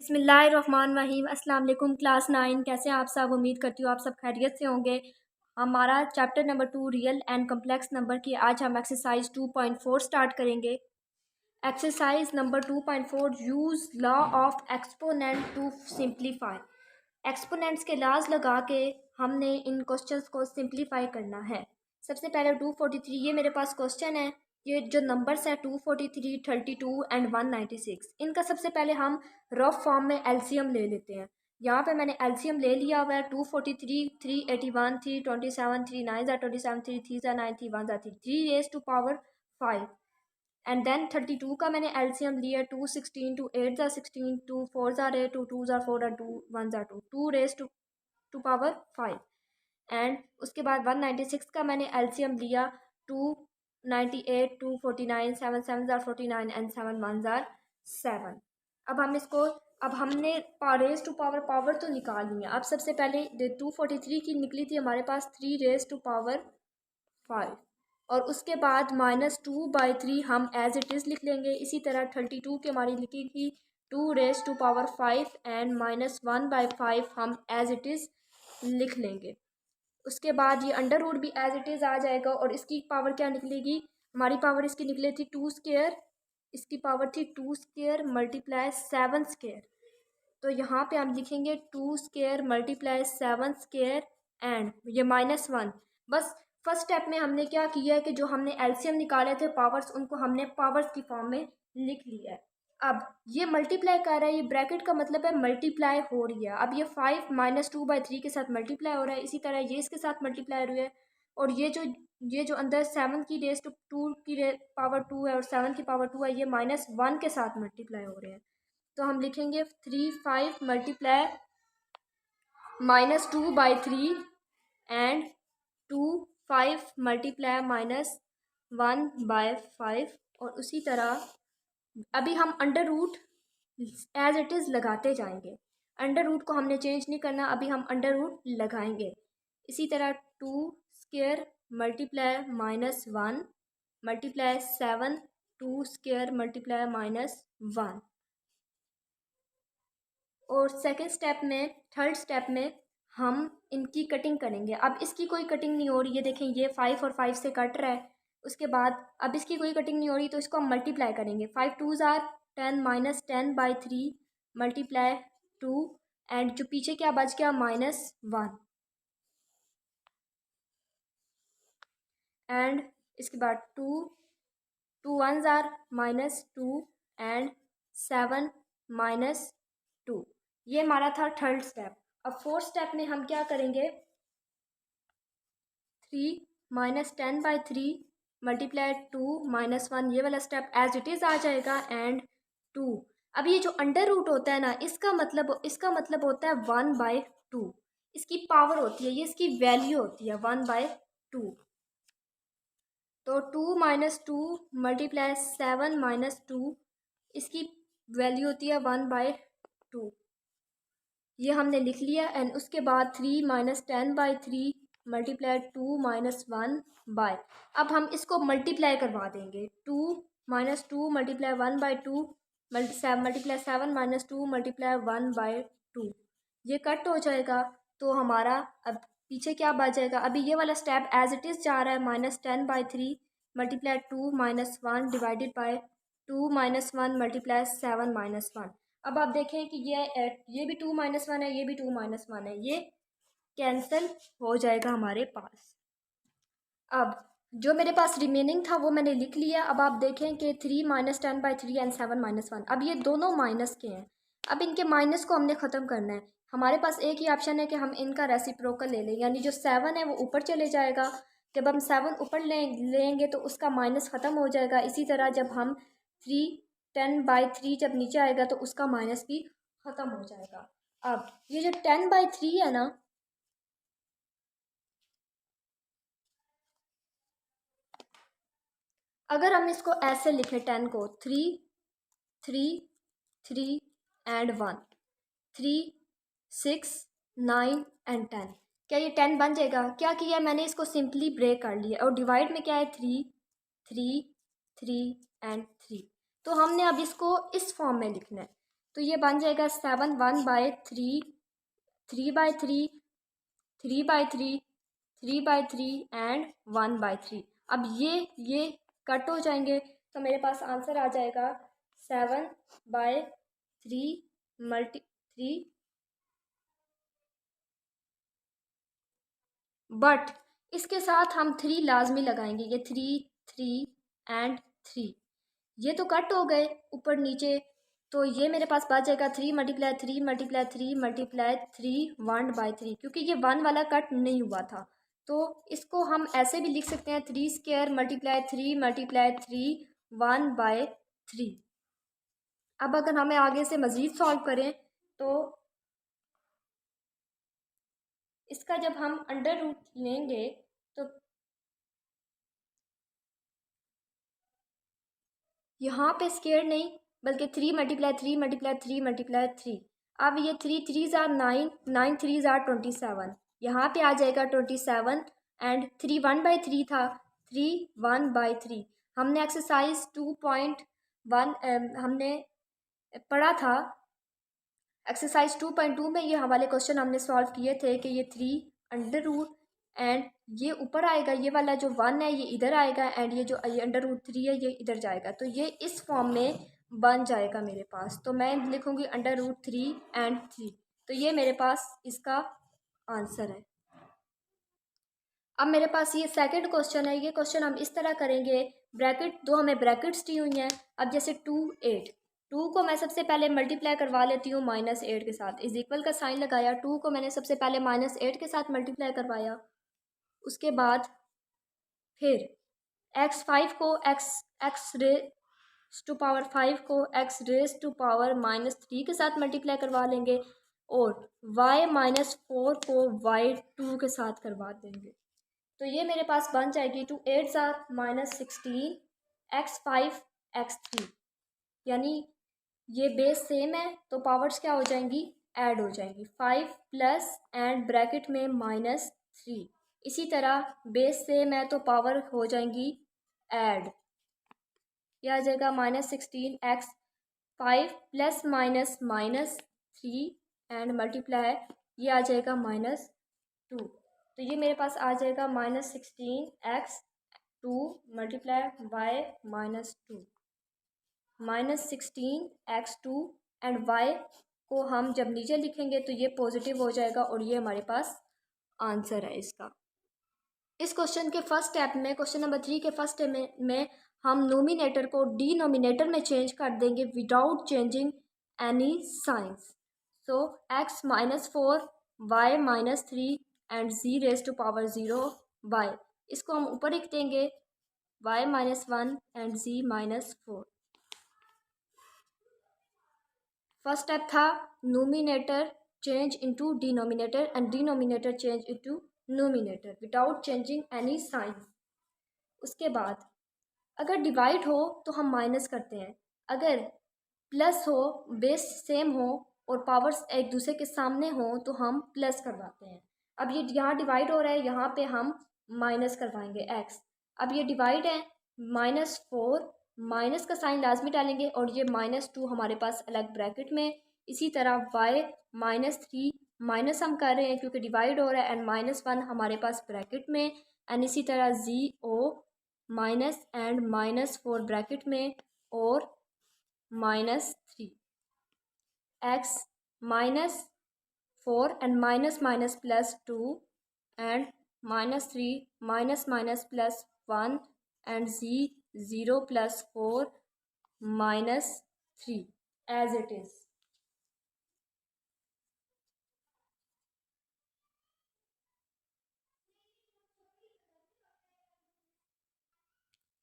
बिस्मिल्लाहिर्रहमानिर्रहीम। अस्सलाम वालेकुम क्लास 9 कैसे हैं आप सब। उम्मीद करती हूँ आप सब खैरियत से होंगे। हमारा chapter number 2 real and complex number की आज हम एक्सरसाइज 2.4 स्टार्ट करेंगे। Exercise number 2.4 use law of exponent to simplify. Exponents के लॉज लगा के हमने इन क्वेश्चंस को सिंप्लीफाई करना है। सबसे पहले 243 ये मेरे पास क्वेश्चन है। ये जो नंबर्स है 243, 32 एंड 196, इनका सबसे पहले हम रफ फॉर्म में एलसीएम ले लेते हैं। यहाँ पे मैंने एलसीएम ले लिया हुआ है। 243, 381, 327, 3 9 27, 3 3 9 3 1 3 3 raise to power 5 and then 32 का मैंने एलसीएम लिया 2 16, 2 8 16, 2 4 8, 2 2 4 and 2 1 2 2 raise to power 5 and उसके बाद 196 का मैंने एलसीएम लिया 298, 249, 7 7 49 एंड 7 1 7। अब हमने रेज टू पावर तो निकालनी है। अब सबसे पहले 243 की निकली थी हमारे पास 3 रेज टू पावर 5 और उसके बाद -2/3 हम एज इट इज़ लिख लेंगे। इसी तरह 32 की हमारी लिखी थी 2 रेज टू पावर 5 एंड -1/5 हम एज इट इज़ लिख लेंगे। उसके बाद ये अंडर रूट भी एज इट इज़ आ जाएगा और इसकी पावर क्या निकलेगी, हमारी पावर इसकी निकले थी 2 स्क्वायर, इसकी पावर थी 2 स्क्वायर मल्टीप्लाई 7 स्क्वायर। तो यहाँ पे हम लिखेंगे 2 स्क्वायर मल्टीप्लाई 7 स्क्वायर एंड ये -1। बस फर्स्ट स्टेप में हमने क्या किया है कि जो हमने एलसीएम निकाले थे पावर्स, उनको हमने पावर्स की फॉर्म में लिख लिया है। अब ये मल्टीप्लाई कर रहा है, ये ब्रैकेट का मतलब है मल्टीप्लाई हो रही है। अब ये 5 -2/3 के साथ मल्टीप्लाई हो रहा है। इसी तरह ये इसके साथ मल्टीप्लाई हो रही है और ये जो अंदर 7 की रेज टू 2 की पावर 2 है और 7 की पावर 2 है, ये -1 के साथ मल्टीप्लाई हो रहे हैं। तो हम लिखेंगे 3 5 मल्टीप्लाई -2/3 एंड 2 5 मल्टीप्लाई -1/5 और उसी तरह अभी हम under root as it is लगाते जाएंगे। अंडर रूट को हमने चेंज नहीं करना, अभी हम अंडर रूट लगाएंगे। इसी तरह 2 square multiply -1 multiply 7, 2 square multiply -1 और थर्ड स्टेप में हम इनकी कटिंग करेंगे। अब इसकी कोई कटिंग नहीं हो रही है, देखें ये 5 और 5 से कट रहा है। उसके बाद अब इसकी कोई कटिंग नहीं हो रही तो इसको हम मल्टीप्लाई करेंगे। 5 2s आर 10 -10/3 मल्टीप्लाई 2 एंड जो पीछे क्या बच गया -1 एंड इसके बाद 2 1s आर -2 एंड 7 -2। ये हमारा था थर्ड स्टेप। अब फोर्थ स्टेप में हम क्या करेंगे, 3 -10/3 मल्टीप्लाई 2 -1, ये वाला स्टेप एज इट इज़ आ जाएगा एंड 2। अब ये जो अंडर रूट होता है ना, इसका मतलब होता है 1/2। इसकी पावर होती है, ये इसकी वैल्यू होती है 1/2। तो 2 -2 मल्टीप्लाई 7 -2, इसकी वैल्यु होती है 1/2। ये हमने लिख लिया एंड उसके बाद 3 -10/3 मल्टीप्लाई 2 -1 अब हम इसको मल्टीप्लाई करवा देंगे। 2 -2 मल्टीप्लाई 1/2 मल्टीप्लाई 7 -2 मल्टीप्लाई 1/2, ये कट हो जाएगा। तो हमारा अब पीछे क्या बच जाएगा, अभी ये वाला स्टेप एज इट इज़ जा रहा है। -10/3 मल्टीप्लाई 2 -1 डिवाइडेड बाय 2 -1 मल्टीप्लाई 7 -1। अब आप देखें कि ये भी 2 -1 है, ये भी 2 -1 है, ये कैंसिल हो जाएगा हमारे पास। अब जो मेरे पास रिमेनिंग था वो मैंने लिख लिया। अब आप देखें कि 3 -10/3 एंड 7 -1, अब ये दोनों माइनस के हैं। अब इनके माइनस को हमने ख़त्म करना है। हमारे पास एक ही ऑप्शन है कि हम इनका रेसिप्रोकल ले लें, यानी जो 7 है वो ऊपर चले जाएगा। जब हम 7 ऊपर लेंगे तो उसका माइनस ख़त्म हो जाएगा। इसी तरह जब हम 10/3 जब नीचे आएगा तो उसका माइनस भी ख़त्म हो जाएगा। अब ये जो 10/3 है ना, अगर हम इसको ऐसे लिखें 10 को 3 3 3 एंड 1 3 6 9 एंड 10, क्या ये 10 बन जाएगा? क्या किया मैंने, इसको सिंपली ब्रेक कर लिया और डिवाइड में क्या है 3 3 3 एंड 3। तो हमने अब इसको इस फॉर्म में लिखना है। तो ये बन जाएगा 7 1/3, 3/3, 3/3, 3/3 एंड 1/3। अब ये कट हो जाएंगे तो मेरे पास आंसर आ जाएगा 7/3 मल्टी 3। बट इसके साथ हम 3 लाजमी लगाएंगे, ये 3 3 एंड 3, ये तो कट हो गए ऊपर नीचे। तो ये मेरे पास बच जाएगा 3 × 3 × 3 × 3 1/3, क्योंकि ये 1 वाला कट नहीं हुआ था। तो इसको हम ऐसे भी लिख सकते हैं 3² × 3 × 3 1/3। अब अगर हमें आगे से मज़ीद सॉल्व करें तो इसका जब हम अंडर रूट लेंगे तो यहाँ पे स्केयर नहीं बल्कि 3 × 3 × 3 × 3। अब ये 3 3s are 9, 9 3s are 27, यहाँ पे आ जाएगा 27 एंड 3 1/3 था, 3 1/3। हमने एक्सरसाइज 2.1 हमने पढ़ा था, एक्सरसाइज 2.2 में ये हमारे क्वेश्चन हमने सॉल्व किए थे कि ये 3 अंडर रूट एंड ये ऊपर आएगा, ये वाला जो 1 है ये इधर आएगा एंड ये जो ये अंडर रूट 3 है ये इधर जाएगा। तो ये इस फॉर्म में बन जाएगा मेरे पास। तो मैं लिखूँगी अंडर रूट 3 एंड 3। तो ये मेरे पास इसका आंसर है। अब मेरे पास ये सेकंड क्वेश्चन है। ये क्वेश्चन हम इस तरह करेंगे, ब्रैकेट दो हमें ब्रैकेट्स दी हुई हैं। अब जैसे 2 8, 2 को मैं सबसे पहले मल्टीप्लाई करवा लेती हूँ -8 के साथ, इज इक्वल का साइन लगाया, 2 को मैंने सबसे पहले -8 के साथ मल्टीप्लाई करवाया। उसके बाद फिर x5 को x रेज़ टू पावर 5 को x रेज़ टू पावर -3 के साथ मल्टीप्लाई करवा लेंगे और y-4 को y2 के साथ करवा देंगे। तो ये मेरे पास बन जाएगी 2 8s are -16 x5 x3, यानी ये बेस सेम है तो पावर्स क्या हो जाएंगी, ऐड हो जाएंगी, 5 प्लस एंड ब्रैकेट में -3। इसी तरह बेस सेम है तो पावर हो जाएंगी ऐड, यह आ जाएगा -16 x5 प्लस -3 एंड मल्टीप्लाई, ये आ जाएगा -2। तो ये मेरे पास आ जाएगा -16 x2 multiply by -2, -16 x2 and y को हम जब नीचे लिखेंगे तो ये पॉजिटिव हो जाएगा और ये हमारे पास आंसर है इसका। इस क्वेश्चन के फर्स्ट स्टेप में, क्वेश्चन नंबर 3 के फर्स्ट स्टेप में हम नोमिनेटर को डिनोमिनेटर में चेंज कर देंगे विदाउट चेंजिंग एनी साइंस। So x -4 y -3 and z raise to power 0 y, इसको हम ऊपर लिख देंगे y -1 and z -4। First step था nominator change into denominator and denominator change into nominator without changing any sign. उसके बाद अगर डिवाइड हो तो हम माइनस करते हैं, अगर प्लस हो, बेस सेम हो और पावर्स एक दूसरे के सामने हो तो हम प्लस करवाते हैं। अब ये यहाँ डिवाइड हो रहा है, यहाँ पे हम माइनस करवाएंगे x। अब ये डिवाइड है, -4 माइनस का साइन लाजमी डालेंगे और ये -2 हमारे पास अलग ब्रैकेट में। इसी तरह y -3 माइनस हम कर रहे हैं क्योंकि डिवाइड हो रहा है एंड -1 हमारे पास ब्रैकेट में एंड इसी तरह -0 माइनस एंड -4 ब्रैकेट में और -3 x -4 and minus +2 and -3 +1 and 0 +4 -3 as it is.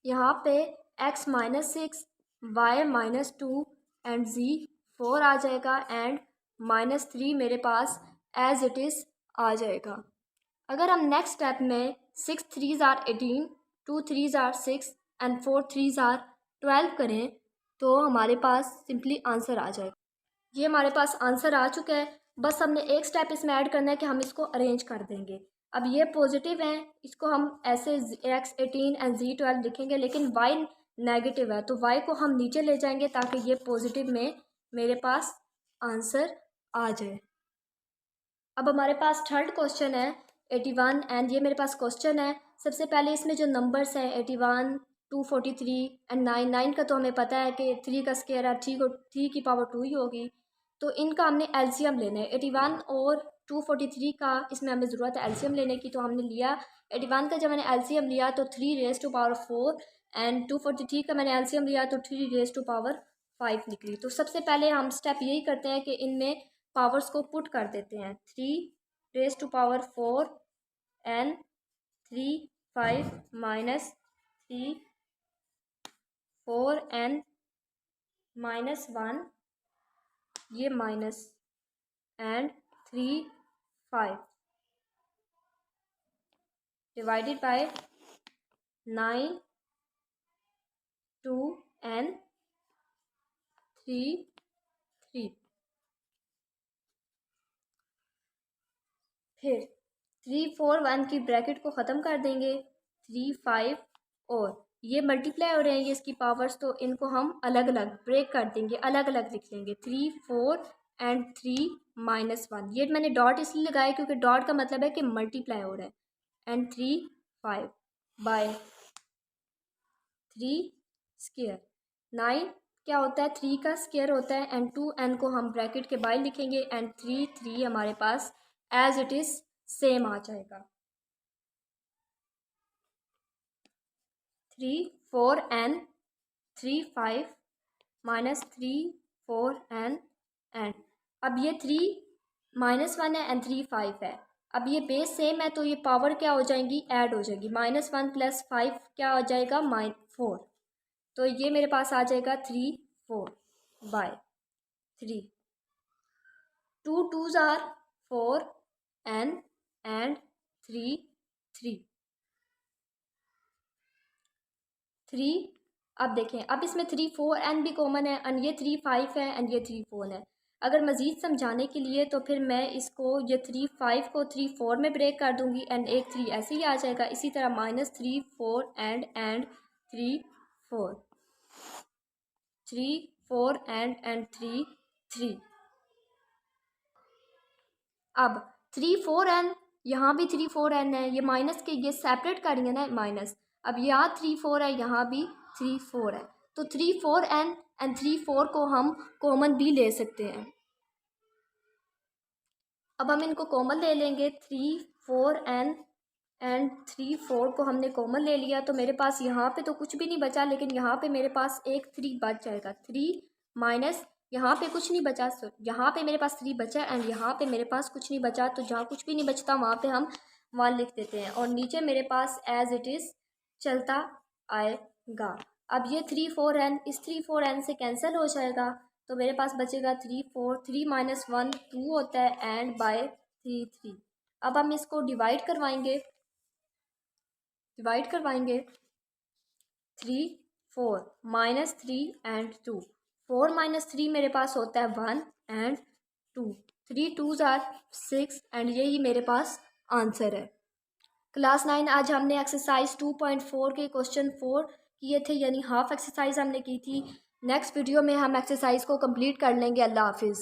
यहाँ पे x -6 y -2 एंड z 4 आ जाएगा एंड -3 मेरे पास एज इट इज़ आ जाएगा। अगर हम नेक्स्ट स्टेप में 6 3s are 18, 2 3s are 6 and 4 3s are 12 करें तो हमारे पास सिंपली आंसर आ जाएगा। ये हमारे पास आंसर आ चुका है, बस हमने एक स्टेप इसमें ऐड करना है कि हम इसको अरेंज कर देंगे। अब ये पॉजिटिव है, इसको हम ऐसे x18 एंड z12 लिखेंगे, लेकिन y नेगेटिव है तो y को हम नीचे ले जाएंगे ताकि ये पॉजिटिव में मेरे पास आंसर आ जाए। अब हमारे पास थर्ड क्वेश्चन है 81 एंड ये मेरे पास क्वेश्चन है। सबसे पहले इसमें जो नंबर्स हैं 81, 243 एंड 9 का तो हमें पता है कि 3 का स्क्वायर है, 3 की पावर 2 ही होगी। तो इनका हमने एलसीएम लेना है। 81 और 243 का इसमें हमें ज़रूरत है एलसीएम लेने की, तो हमने लिया 81 का जब मैंने एलसीएम लिया तो 3 रेज़ टू पावर 4 एंड 243 का मैंने एलसीएम लिया तो 3 रेज़ टू पावर 5 निकली। तो सबसे पहले हम स्टेप यही करते हैं कि इनमें पावर्स को पुट कर देते हैं। 3 raise to power 4 and 3 5 minus 3 4 and -1 ये minus and 3 5 divided by 9 2 and 3 3। फिर 3 4 1 की ब्रैकेट को ख़त्म कर देंगे। 3 5 और ये मल्टीप्लाई हो रहे हैं ये इसकी पावर्स, तो इनको हम अलग अलग ब्रेक कर देंगे, अलग अलग लिख लेंगे। 3 4 एंड 3 -1। ये मैंने डॉट इसलिए लगाया क्योंकि डॉट का मतलब है कि मल्टीप्लाई हो रहा है। And 3 5 bye 3 square. 9 क्या होता है 3 का स्क्वायर होता है एंड 2 एन को हम ब्रैकेट के बाहर लिखेंगे एंड 3 3 हमारे पास एज इट इज़ सेम आ जाएगा। 3 4 एन 3 5 माइनस 3 4 एंड अब ये 3 -1 है एंड 3 5 है। अब ये बेस सेम है तो ये पावर क्या हो जाएंगी, ऐड हो जाएगी। -1 + 5 क्या हो जाएगा, -4। तो ये मेरे पास आ जाएगा 3 4 बाय 3। 2 2s are 4 and 3 3 3। अब देखें, अब इसमें 3 4 एंड भी कॉमन है एंड ये 3 5 है एंड ये 3 4 है। अगर मज़ीद समझाने के लिए तो फिर मैं इसको ये 3 5 को 3 4 में ब्रेक कर दूंगी एंड एक 3 ऐसे ही आ जाएगा। इसी तरह -3 4 एंड 3 4 3 4 एंड 3 3। अब 3 4 एन यहाँ भी 3 4 एन है, ये माइनस के ये सेपरेट करेंगे ना माइनस। अब यहाँ 3 4 है, यहाँ भी 3 4 है, तो 3 4 एन एंड 3 4 को हम कॉमन भी ले सकते हैं। अब हम इनको कॉमन ले लेंगे। 3 4 एन एंड 3 4 को हमने कॉमन ले लिया तो मेरे पास यहाँ पे तो कुछ भी नहीं बचा, लेकिन यहाँ पे मेरे पास एक 3 बच जाएगा। 3 माइनस यहाँ पे कुछ नहीं बचा, यहाँ पे मेरे पास 3 बचा एंड यहाँ पे मेरे पास कुछ नहीं बचा, तो जहाँ कुछ भी नहीं बचता वहाँ पे हम 1 लिख देते हैं और नीचे मेरे पास एज इट इज़ चलता आएगा। अब ये 3 4 एन इस 3 4 एन से कैंसिल हो जाएगा, तो मेरे पास बचेगा 3 4 3 -1 2 होता है एंड बाय 3 3। अब हम इसको डिवाइड करवाएंगे 3 4 -3 एंड 2। 4 -3 मेरे पास होता है 1 एंड 2। 3 2s आर 6 एंड यही मेरे पास आंसर है। क्लास 9 आज हमने एक्सरसाइज 2.4 के क्वेश्चन 4 किए थे, यानी हाफ एक्सरसाइज हमने की थी। नेक्स्ट वीडियो में हम एक्सरसाइज को कंप्लीट कर लेंगे। अल्लाह हाफिज़।